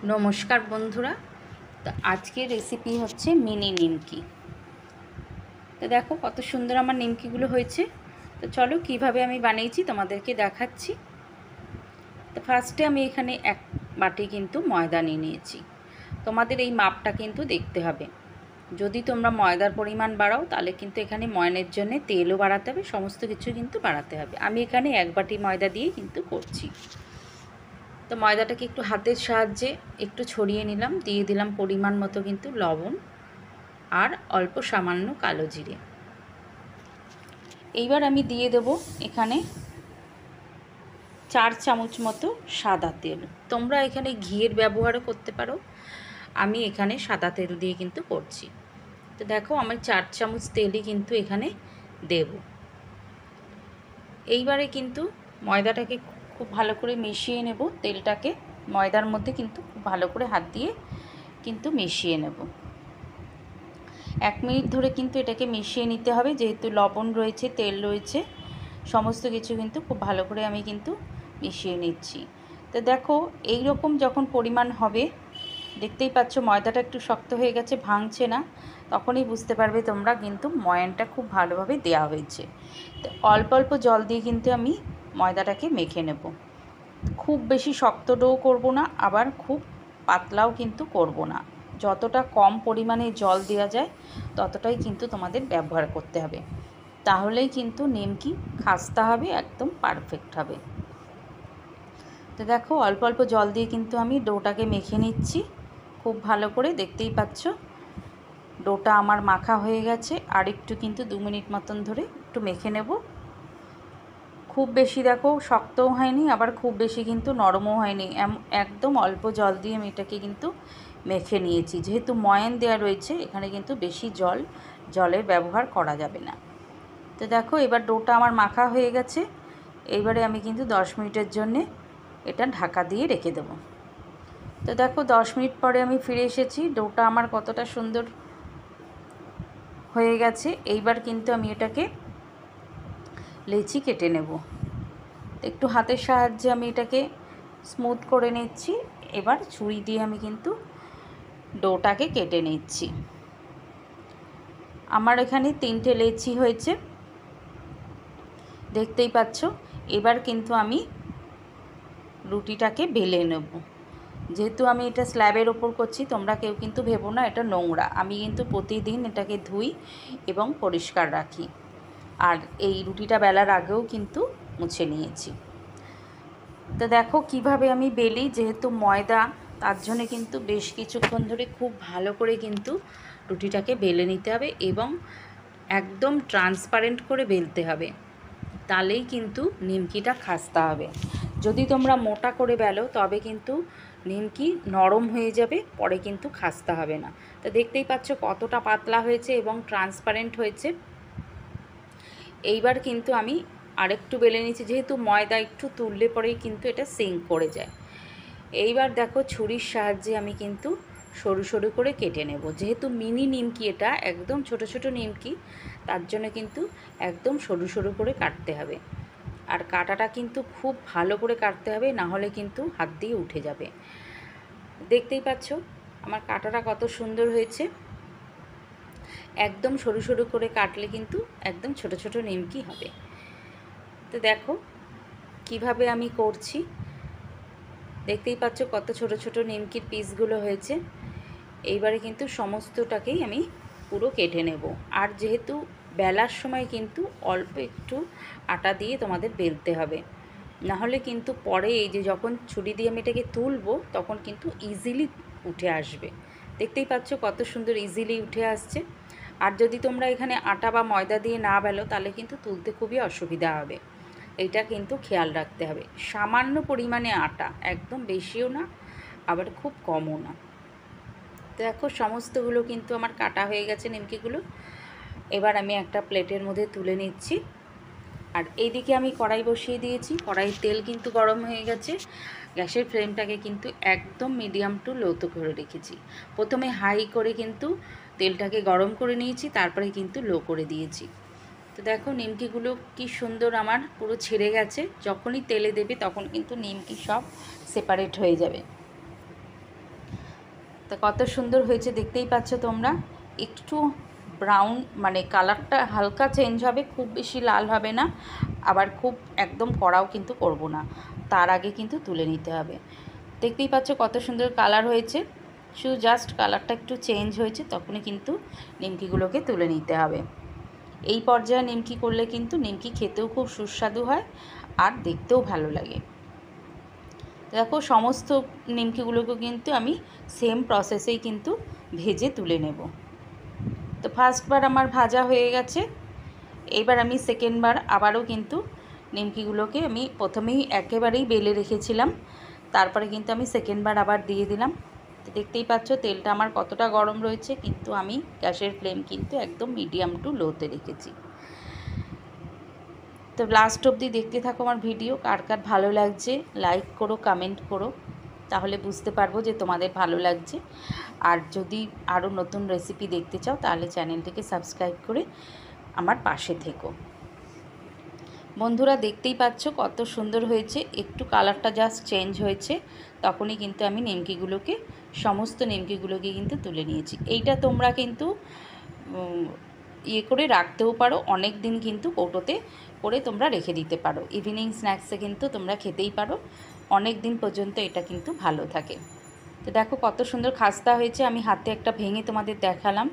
নমস্কার বন্ধুরা। তো আজকের রেসিপি হচ্ছে মিনি নিমকি। তো দেখো কত সুন্দর আমার নিমকিগুলো হয়েছে। তো চলো কিভাবে আমি বানিয়েছি তোমাদেরকে দেখাচ্ছি। তো ফার্স্টে আমি এখানে এক বাটি কিন্তু ময়দা নিয়ে নিয়েছি। তোমাদের এই মাপটা কিন্তু দেখতে হবে। যদি তোমরা ময়দার পরিমাণ বাড়াও তাহলে কিন্তু এখানে ময়নের জন্য তেলও বাড়াতে হবে, সমস্ত কিছু কিন্তু বাড়াতে হবে। আমি এখানে এক বাটি ময়দা দিয়ে কিন্তু করছি। তো ময়দাটাকে একটু হাতের সাহায্যে একটু ছড়িয়ে নিলাম, দিয়ে দিলাম পরিমাণ মতো কিন্তু লবণ আর অল্প সামান্য কালো জিরে। এইবার আমি দিয়ে দেব এখানে 4 চামচ মতো সাদা তেল। তোমরা এখানে ঘিয়ের ব্যবহারও করতে পারো, আমি এখানে সাদা তেল দিয়ে কিন্তু করছি। তো দেখো আমি 4 চামচ তেলই কিন্তু এখানে দেব। এইবারে কিন্তু ময়দাটাকে খুব ভালো করে মিশিয়ে নেব। তেলটাকে ময়দার মধ্যে কিন্তু খুব ভালো করে হাত দিয়ে কিন্তু মিশিয়ে নেব। 1 মিনিট ধরে কিন্তু এটাকে মিশিয়ে নিতে হবে, যেহেতু লবণ রয়েছে, তেল রয়েছে, সমস্ত কিছু কিন্তু খুব ভালো করে আমি কিন্তু মিশিয়ে নিচ্ছি। তো দেখো এই রকম যখন পরিমাণ হবে, দেখতেই পাচ্ছ ময়দাটা একটু শক্ত হয়ে গেছে, ভাঙছে না, তখনই বুঝতে পারবে তোমরা কিন্তু ময়ানটা খুব ভালোভাবে দেওয়া হয়েছে। তো অল্প অল্প জল দিয়ে কিন্তু আমি ময়দাটাকে মেখে নেব। খুব বেশি শক্ত ডো করব না, আবার খুব পাতলাও কিন্তু করব না। যতটা কম পরিমাণে জল দেওয়া যায় ততটাই কিন্তু তোমাদের ব্যবহার করতে হবে, তাহলেই কিন্তু নিমকি খাস্তা হবে, একদম পারফেক্ট হবে। তো দেখো অল্প অল্প জল দিয়ে কিন্তু আমি ডোটাকে মেখে নিচ্ছি খুব ভালো করে। দেখতেই পাচ্ছ ডোটা আমার মাখা হয়ে গেছে। আর একটু কিন্তু 2 মিনিট মতন ধরে একটু মেখে নেব। খুব বেশি দেখো শক্তও হয়নি, আবার খুব বেশি কিন্তু নরমও হয়নি, একদম অল্প জল দিয়ে আমি এটাকে কিন্তু মেখে নিয়েছি। যেহেতু ময়ান দেওয়া রয়েছে এখানে কিন্তু বেশি জলের ব্যবহার করা যাবে না। তো দেখো এবার ডোটা আমার মাখা হয়ে গেছে। এইবারে আমি কিন্তু 10 মিনিটের জন্যে এটা ঢাকা দিয়ে রেখে দেব। তো দেখো 10 মিনিট পরে আমি ফিরে এসেছি। ডোটা আমার কতটা সুন্দর হয়ে গেছে। এইবার কিন্তু আমি এটাকে লেচি কেটে নেব। একটু হাতের সাহায্যে আমি এটাকে স্মুথ করে নিচ্ছি। এবার ছুরি দিয়ে আমি কিন্তু ডোটাকে কেটে নিচ্ছি। আমার এখানে 3টে লেচি হয়েছে, দেখতেই পাচ্ছ। এবার কিন্তু আমি রুটিটাকে বেলে নেব। যেহেতু আমি এটা স্ল্যাবের ওপর করছি, তোমরা কেউ কিন্তু ভেবো না এটা নোংরা। আমি কিন্তু প্রতিদিন এটাকে ধুই এবং পরিষ্কার রাখি। আর এই রুটিটা বেলার আগেও কিন্তু মুছে নিয়েছি। তো দেখো কিভাবে আমি বেলি, যেহেতু ময়দা, তার জন্য কিন্তু বেশ কিছুক্ষণ ধরে খুব ভালো করে কিন্তু রুটিটাকে বেলে নিতে হবে এবং একদম ট্রান্সপারেন্ট করে বেলতে হবে, তাহলেই কিন্তু নিমকিটা খাস্তা হবে। যদি তোমরা মোটা করে বেলো তবে কিন্তু নিমকি নরম হয়ে যাবে, পরে কিন্তু খাস্তা হবে না। তো দেখতেই পাচ্ছ কতটা পাতলা হয়েছে এবং ট্রান্সপারেন্ট হয়েছে। এইবার কিন্তু আমি আরেকটু বেলে নিচ্ছি, যেহেতু ময়দা একটু তুললে পরেই কিন্তু এটা সিঙ্ক করে যায়। এইবার দেখো ছুরির সাহায্যে আমি কিন্তু সরু সরু করে কেটে নেব। যেহেতু মিনি নিমকি, এটা একদম ছোট ছোট নিমকি, তার জন্য কিন্তু একদম সরু সরু করে কাটতে হবে। আর কাটাটা কিন্তু খুব ভালো করে কাটতে হবে, না হলে কিন্তু হাত দিয়ে উঠে যাবে। দেখতেই পাচ্ছ আমার কাটাটা কত সুন্দর হয়েছে। একদম সরু সরু করে কাটলে কিন্তু একদম ছোট ছোট নিমকি হবে। তো দেখো কিভাবে আমি করছি, দেখতেই পাচ্ছ কত ছোট ছোট নিমকির পিসগুলো হয়েছে। এইবারে কিন্তু সমস্তটাকেই আমি পুরো কেটে নেব। আর যেহেতু বেলার সময় কিন্তু অল্প একটু আটা দিয়ে তোমাদের বেলতে হবে, না হলে কিন্তু পরে এই যে যখন ছুরি দিয়ে আমি এটাকে তুলবো তখন কিন্তু ইজিলি উঠে আসবে। দেখতেই পাচ্ছ কত সুন্দর ইজিলি উঠে আসছে। আর যদি তোমরা এখানে আটা বা ময়দা দিয়ে না বেলো তাহলে কিন্তু তুলতে খুবই অসুবিধা হবে। এইটা কিন্তু খেয়াল রাখতে হবে। সামান্য পরিমাণে আটা, একদম বেশিও না আবার খুব কমও না। দেখো সমস্তগুলো কিন্তু আমার কাটা হয়ে গেছে নিমকিগুলো। এবার আমি একটা প্লেটের মধ্যে তুলে নিচ্ছি। আর এইদিকে আমি কড়াই বসিয়ে দিয়েছি। কড়াইয়ের তেল কিন্তু গরম হয়ে গেছে। গ্যাসের ফ্লেমটাকে কিন্তু একদম মিডিয়াম টু লোতে করে রেখেছি। প্রথমে হাই করে কিন্তু তেলটাকে গরম করে নিয়েছি, তারপরে কিন্তু লো করে দিয়েছি। তো দেখো নিমকিগুলো কি সুন্দর আমার পুরো ছেড়ে গেছে। যখনই তেলে দেবে তখন কিন্তু নিমকি সব সেপারেট হয়ে যাবে। তো কত সুন্দর হয়েছে দেখতেই পাচ্ছ তোমরা। একটু ব্রাউন মানে কালারটা হালকা চেঞ্জ হবে, খুব বেশি লাল হবে না, আবার খুব একদম কড়াও কিন্তু করব না, তার আগে কিন্তু তুলে নিতে হবে। দেখতেই পাচ্ছ কত সুন্দর কালার হয়েছে, শুধু জাস্ট কালারটা একটু চেঞ্জ হয়েছে, তখনই কিন্তু নিমকিগুলোকে তুলে নিতে হবে। এই পর্যায়ে নিমকি করলে কিন্তু নিমকি খেতেও খুব সুস্বাদু হয় আর দেখতেও ভালো লাগে। দেখো সমস্ত নিমকিগুলোকে কিন্তু আমি সেম প্রসেসেই কিন্তু ভেজে তুলে নেব। তো ফার্স্টবার আমার ভাজা হয়ে গেছে, এইবার আমি সেকেন্ডবার আবারও কিন্তু নিমকিগুলোকে আমি প্রথমেই একেবারেই বেলে রেখেছিলাম, তারপরে কিন্তু আমি সেকেন্ডবার আবার দিয়ে দিলাম। তো দেখতেই পাচ্ছ তেলটা আমার কতটা গরম রয়েছে, কিন্তু আমি গ্যাসের ফ্লেম কিন্তু একদম মিডিয়াম টু লোতে রেখেছি। তো লাস্ট অবধি দেখতে থাকো আমার ভিডিও, কার কার ভালো লাগছে লাইক করো, কমেন্ট করো, তাহলে বুঝতে পারবো যে তোমাদের ভালো লাগছে। আর যদি আরও নতুন রেসিপি দেখতে চাও তাহলে চ্যানেলটিকে সাবস্ক্রাইব করে আমার পাশে থেকো। বন্ধুরা দেখতেই পাচ্ছ কত সুন্দর হয়েছে, একটু কালারটা জাস্ট চেঞ্জ হয়েছে, তখনই কিন্তু আমি নিমকিগুলোকে সমস্ত নিমকিগুলোকে কিন্তু তুলে নিয়েছি। এইটা তোমরা কিন্তু ইয়ে করে রাখতেও পারো, অনেক দিন কিন্তু কৌটোতে করে তোমরা রেখে দিতে পারো, ইভিনিং স্ন্যাক্সে কিন্তু তোমরা খেতেই পারো, অনেক দিন পর্যন্ত এটা কিন্তু ভালো থাকে। তো দেখো কত সুন্দর খাস্তা হয়েছে, আমি হাতে একটা ভেঙে তোমাদের দেখালাম।